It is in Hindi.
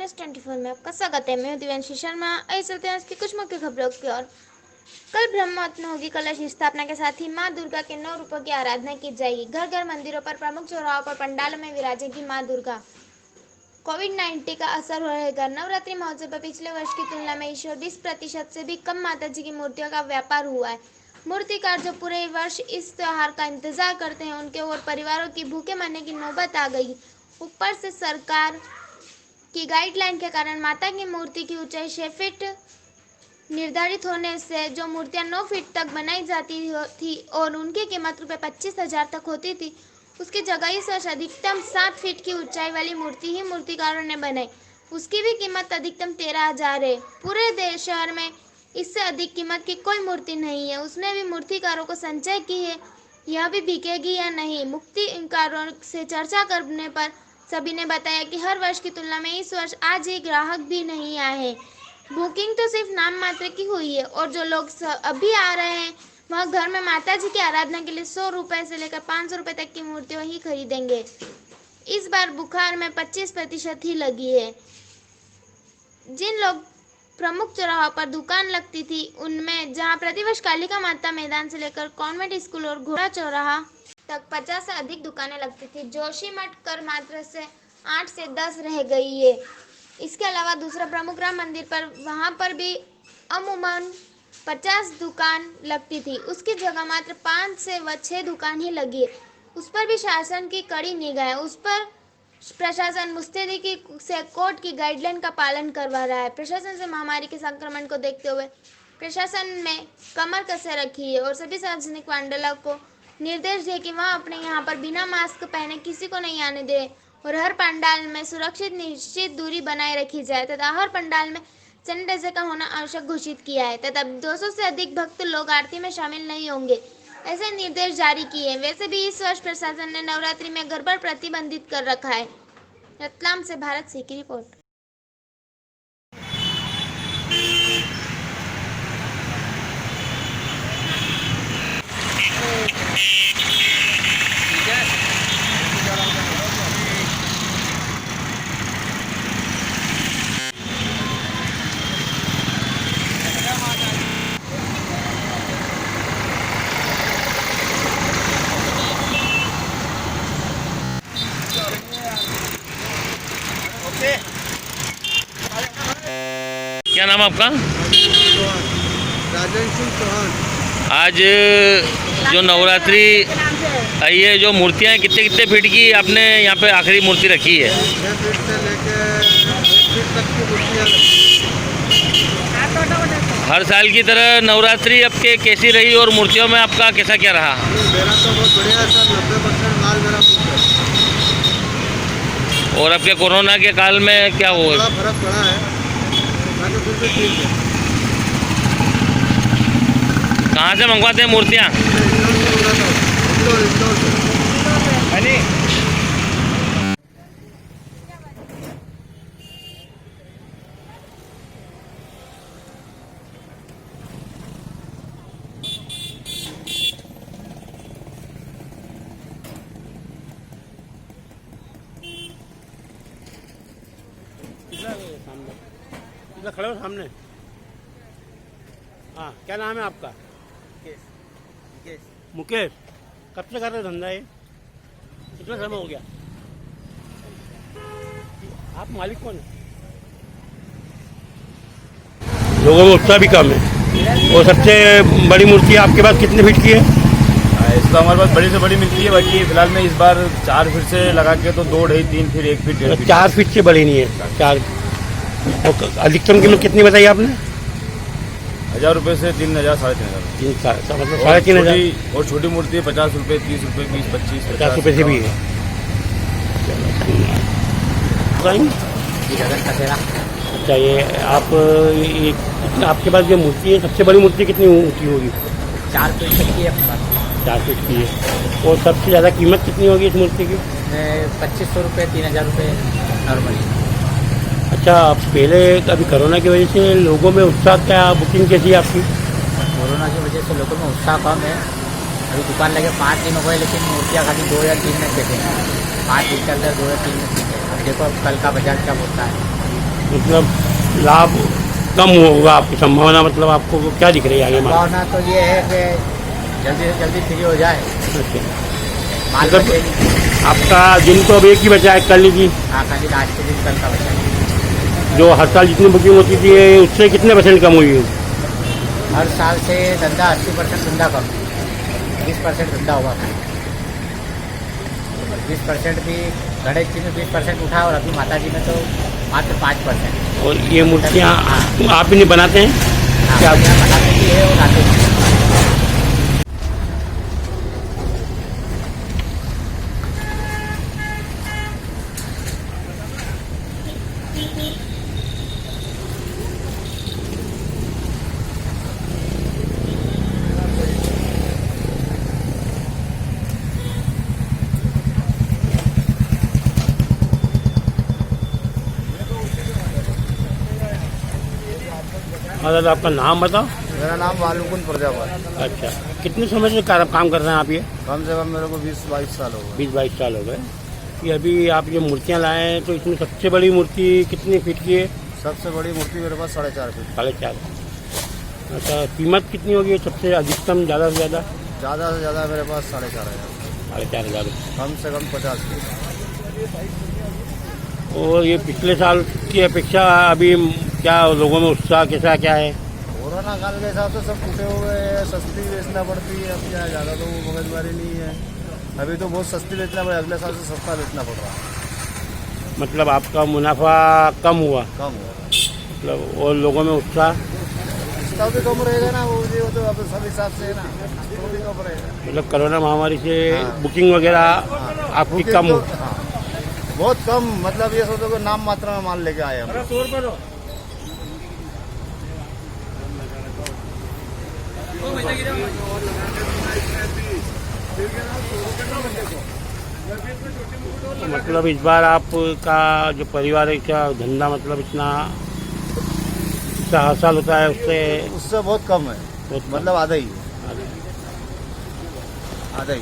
NS24 में आपका स्वागत है। मैं हूं दिव्यांशी शर्मा। आइए चलते हैं आज की कुछ मुख्य खबरों की ओर। कल ब्रह्मोत्सव में होगी कलश स्थापना के साथ ही मां दुर्गा के 9 रूपों की आराधना की जाएगी। घर घर मंदिरों पर, प्रमुख चौराहों पर पंडालों में विराजेगी मां दुर्गा। कोविड-19 का असर रहेगा। नवरात्रि महोत्सव पर पिछले वर्ष की तुलना में इस 20% से भी कम माताजी की मूर्तियों का व्यापार हुआ है। मूर्तिकार जो पूरे वर्ष इस त्योहार का इंतजार करते हैं, उनके और परिवारों की भूखे मरने की नौबत आ गई। ऊपर से सरकार की गाइडलाइन के कारण माता की मूर्ति की ऊंचाई 6 फीट निर्धारित होने से जो मूर्तियां 9 फीट तक बनाई जाती थी और उनकी कीमत ₹25,000 तक होती थी, उसकी जगह इस वर्ष अधिकतम 7 फीट की ऊंचाई वाली मूर्ति ही मूर्तिकारों ने बनाई। उसकी भी कीमत अधिकतम 13,000 है। पूरे देश शहर में इससे अधिक कीमत की कोई मूर्ति नहीं है। उसने भी मूर्तिकारों को संचय की है, यह भी बिकेगी या नहीं। मूर्तिकारों से चर्चा करने पर सभी ने बताया कि हर वर्ष की तुलना में इस वर्ष आज ही ग्राहक भी नहीं आए हैं। बुकिंग तो सिर्फ नाम मात्र की हुई है और जो लोग अभी आ रहे हैं वह घर में माता जी की आराधना के लिए 100 रुपए से लेकर 500 रुपए तक की मूर्तियां ही खरीदेंगे। इस बार बुखार में 25% ही लगी है। जिन लोग प्रमुख चौराहों पर दुकान लगती थी, उनमें जहां प्रतिवर्ष कालिका माता मैदान से लेकर कॉन्वेंट स्कूल और घोड़ा चौराहा तक 50 से अधिक दुकानें लगती थी, जोशीमठ कर मात्र से 8 से 10 रह गई है। इसके अलावा दूसरा प्रमुख राम मंदिर पर वहां पर भी अमूमन 50 दुकान लगती थी, उसकी जगह मात्र 5 से 6 दुकान ही लगी है। उस पर भी शासन की कड़ी निगाह है। उस पर प्रशासन मुस्तैदी से कोर्ट की गाइडलाइन का पालन करवा रहा है। प्रशासन से महामारी के संक्रमण को देखते हुए प्रशासन ने कमर कसे रखी है और सभी सार्वजनिक पंडालों को निर्देश दिए कि वह अपने यहाँ पर बिना मास्क पहने किसी को नहीं आने दे और हर पंडाल में सुरक्षित निश्चित दूरी बनाए रखी जाए तथा हर पंडाल में सैनिटाइजर का होना आवश्यक घोषित किया है तथा 200 से अधिक भक्त लोग आरती में शामिल नहीं होंगे, ऐसे निर्देश जारी किए। वैसे भी इस वर्ष प्रशासन ने नवरात्रि में गरबा प्रतिबंधित कर रखा है। रतलाम से भारत सिंह की रिपोर्ट। क्या नाम आपका? राजेश सिंह चौहान। आज जो नवरात्रि आई है, जो मूर्तियाँ हैं, कितने कितने फीट की आपने यहाँ पे आखिरी मूर्ति रखी है? 6 फीट से लेके 1 फीट तक की मूर्तियाँ रखी। हर साल की तरह नवरात्रि अब के कैसी रही और मूर्तियों में आपका कैसा क्या रहा? मेरा तो बहुत बढ़िया है सर, 90% माल मेरा खुद है। और अब के कोरोना के काल में क्या हुआ? थोड़ा फर्क पड़ा है, बाकी फिर भी ठीक है। कहाँ से मंगवाते हैं मूर्तियाँ? इंदौर से। खड़े हो सामने। हाँ, क्या नाम है आपका? मुकेश। कब से कर रहे हो धंधा ये? कितना समय हो गया? आप मालिक कौन है? लोगों में उत्साह भी कम है। और सबसे बड़ी मूर्ति आपके पास कितने फीट की है? इस बार हमारे पास बड़ी से बड़ी मिलती है, बाकी फिलहाल में इस बार 4 फीट से लगा के तो 2, 2.5, 3 फीट, 1 फीट, 1.5 फीट। 4 फीट से बड़ी नहीं है। 4। और अधिकतम कीमत कितनी बताई आपने? 1,000 रुपये से 3,000, 3,500। मतलब 3,500। और छोटी मूर्ति है 50 रुपये, 30 रुपये, 20, 25, 50 रुपये से भी है। अच्छा, ये आपके पास जो मूर्ति है, सबसे बड़ी मूर्ति कितनी ऊँची होगी? 4 फीट तक की है अपने पास। 4 फीट की है। और सबसे ज़्यादा कीमत कितनी होगी इस मूर्ति की? 2,500 रुपये, 3,000 रुपये नॉर्मली। अच्छा, पहले अभी कोरोना की वजह से लोगों में उत्साह, क्या बुकिंग कैसी है आपकी? कोरोना की वजह से लोगों में उत्साह कम है। अभी दुकान लगे 5 दिन हो गए, लेकिन मूर्तियाँ खाली 2 या 3 में बेचेंगे। 5 दिन के अंदर 2 या 3 में बेचेंगे। अब देखो अब कल का बाजार क्या होता है। मतलब लाभ कम होगा आपकी संभावना, मतलब आपको क्या दिख रही है आगे? भावना तो ये है कि जल्दी से जल्दी फ्री हो जाए, माल मतलब बचे नहीं। आपका दिन तो अब एक ही बचा है, कल की हाँ, खाली आज के दिन कल का बचा है। जो हर साल जितनी बुकिंग होती थी उससे कितने % कम हुई है? हर साल से धंधा 80% धंधा कम, 20% धंधा हुआ था। 20% भी गणेश जी में 20% उठा और अभी माता जी में तो मात्र 5%। और ये मूर्तियाँ आप ही नहीं बनाते हैं क्या? हाँ, यहाँ बनाते भी है और आते भी हैं। मतलब आपका नाम बताओ। मेरा नाम वालुकुन प्रजापत। अच्छा, कितने समय से काम कर रहे हैं आप ये? कम से कम मेरे को 20-22 साल हो गए। 20-22 साल हो गए। कि अभी आप ये मूर्तियाँ लाए हैं तो इसमें सबसे बड़ी मूर्ति कितनी फीट की है? सबसे बड़ी मूर्ति मेरे पास 4.5 फीट। 4.5। अच्छा, कीमत कितनी होगी सबसे अधिकतम, ज़्यादा से ज़्यादा? ज़्यादा से ज़्यादा मेरे पास 4,500। 4,500। कम से कम 50 फीट। और ये पिछले साल की अपेक्षा अभी क्या लोगों में उत्साह कैसा क्या है? कोरोना काल के हिसाब से सब टूटे हुए हैं, सस्ती बेचना पड़ती है। अब क्या ज़्यादा तो मगजमारी नहीं है। अभी तो बहुत सस्ती बेचना पड़ा, अगले साल से सस्ता बेचना पड़ रहा है। मतलब आपका मुनाफा कम हुआ, कम हो मतलब और लोगों में उत्साह? इसका भी कम रहेगा ना, वो जी वो तो अब सब हिसाब से है ना, तो भी कम रहेगा। मतलब कोरोना महामारी से हाँ। बुकिंग वगैरह आपकी बुकिंग कम तो, हो? हाँ, बहुत कम। मतलब ये सोचो कि नाम मात्र में माल लेके आए हम। मतलब इस बार आपका जो पारिवारिक का धंधा मतलब इतना हर साल होता है उससे उससे बहुत कम है, बहुत कम। मतलब आधा ही है, आधा ही।